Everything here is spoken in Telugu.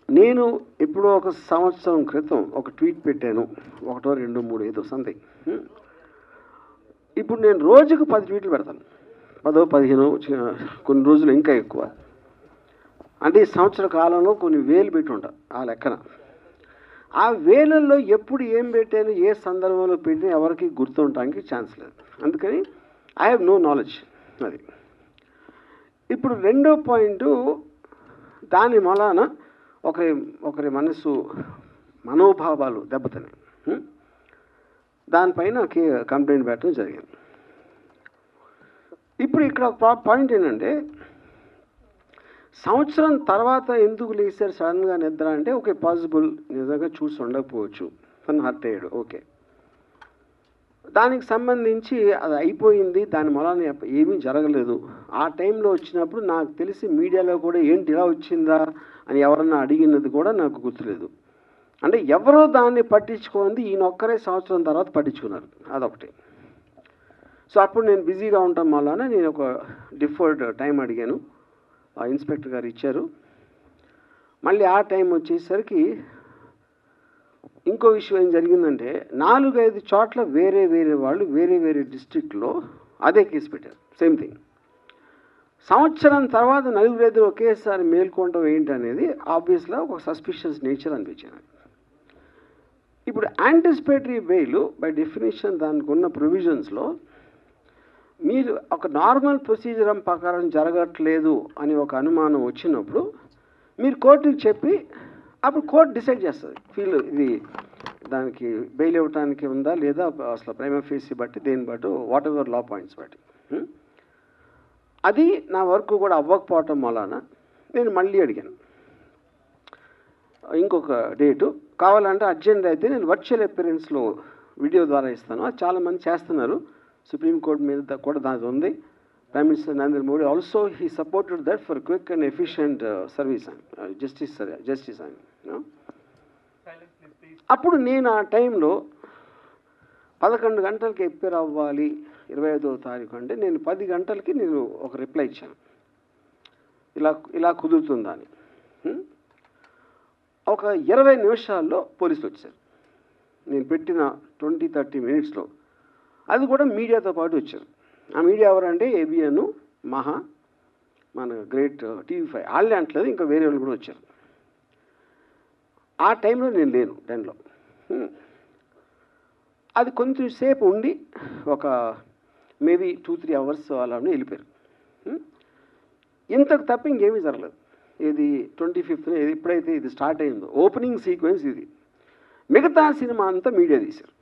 నేను ఎప్పుడో ఒక సంవత్సరం క్రితం ఒక ట్వీట్ పెట్టాను, 1 2 3 ఏదో సంథింగ్. ఇప్పుడు నేను రోజుకు 10 ట్వీట్లు పెడతాను, 10 15, కొన్ని రోజులు ఇంకా ఎక్కువ. అంటే ఈ సంవత్సర కాలంలో కొన్ని వేలు పెట్టి ఉంటాను ఆ లెక్కన. ఆ వేలల్లో ఎప్పుడు ఏం పెట్టాను, ఏ సందర్భంలో పెట్టినా ఎవరికి గుర్తుండటానికి ఛాన్స్ లేదు. అందుకని ఐ హ్యావ్ నో నాలెడ్జ్. అది ఇప్పుడు రెండో పాయింట్, దాని మూలాన ఒకరి మనోభావాలు దెబ్బతిన్నాయి. దానిపైన కంప్లైంట్ పెట్టడం జరిగింది. ఇప్పుడు ఇక్కడ పాయింట్ ఏంటంటే, సంవత్సరం తర్వాత ఎందుకు లేచారు సడన్గా నిద్ర అంటే, ఓకే పాసిబుల్ నిజంగా చూసి ఉండకపోవచ్చు, తను హర్ట్ అయ్యాడు, ఓకే. దానికి సంబంధించి అది అయిపోయింది, దాని మూలాన ఏమీ జరగలేదు. ఆ టైంలో వచ్చినప్పుడు నాకు తెలిసి మీడియాలో కూడా ఏంటి ఇలా వచ్చిందా అని ఎవరన్నా అడిగినది కూడా నాకు గుర్తులేదు. అంటే ఎవరో దాన్ని పట్టించుకుంది, ఈయనొక్కరే సంవత్సరం తర్వాత పట్టించుకున్నారు, అదొకటి. సో అప్పుడు నేను బిజీగా ఉండటం వలన నేను ఒక డిఫర్డ్ టైం అడిగాను, ఇన్స్పెక్టర్ గారు ఇచ్చారు. మళ్ళీ ఆ టైం వచ్చేసరికి ఇంకో విషయం ఏం జరిగిందంటే, 4-5 చోట్ల వేరే వాళ్ళు వేరే డిస్ట్రిక్ట్లో అదే కేసు పెట్టారు, సేమ్ థింగ్. సంవత్సరం తర్వాత 4 ఒకేసారి మేల్కొనడం ఏంటనేది ఆబ్వియస్గా ఒక సస్పిషియస్ నేచర్ అనిపించింది. ఇప్పుడు యాంటిసిపేటరీ బెయిల్ బై డెఫినేషన్ దానికి ఉన్న ప్రొవిజన్స్లో మీరు ఒక నార్మల్ ప్రొసీజర్ ప్రకారం జరగట్లేదు అని ఒక అనుమానం వచ్చినప్పుడు మీరు కోర్టుకి చెప్పి అప్పుడు కోర్టు డిసైడ్ చేస్తుంది, ఇది దానికి బెయిల్ ఇవ్వడానికి ఉందా లేదా, అసలు ప్రైమా ఫేసి బట్టి దేని బట్టి వాట్ ఎవర్ లా పాయింట్స్ బట్టి. అది నా వర్క్ కూడా అవ్వకపోవటం వలన నేను మళ్ళీ అడిగాను ఇంకొక డేటు కావాలంటే అర్జెంట్ అయితే నేను వర్చువల్ అపియరెన్స్లో వీడియో ద్వారా ఇస్తాను. అది చాలామంది చేస్తున్నారు, సుప్రీంకోర్టు మీద కూడా దాని ఉంది. Prime Minister Narendra Modi also he supported that for quick and efficient service and justice. అప్పుడు నేను ఆ టైంలో 11 గంటలకి ఎప్పేర్ అవ్వాలి 25వ తారీఖు అంటే, నేను 10 గంటలకి నేను ఒక రిప్లై ఇచ్చాను, ఇలా కుదురుతుందని. ఒక 20 నిమిషాల్లో పోలీసులు వచ్చారు, నేను పెట్టిన 20-30 మినిట్స్లో. అది కూడా మీడియాతో పాటు వచ్చారు. ఆ మీడియా ఎవరంటే ఏబిఎన్, మహా, మన గ్రేట్ TV5 వాళ్ళే అంటలేదు, ఇంకా వేరే వాళ్ళు కూడా వచ్చారు. ఆ టైంలో నేను లేను 10లో. అది కొంచెం సేపు ఉండి ఒక మేబీ 2-3 అవర్స్ వాళ్ళని వెళ్ళిపోయారు. ఇంతకు తప్ప ఇంకేమీ జరగలేదు. ఇది 25th ఎప్పుడైతే ఇది స్టార్ట్ అయిందో ఓపెనింగ్ సీక్వెన్స్ ఇది, మిగతా సినిమా అంతా మీడియా తీశారు.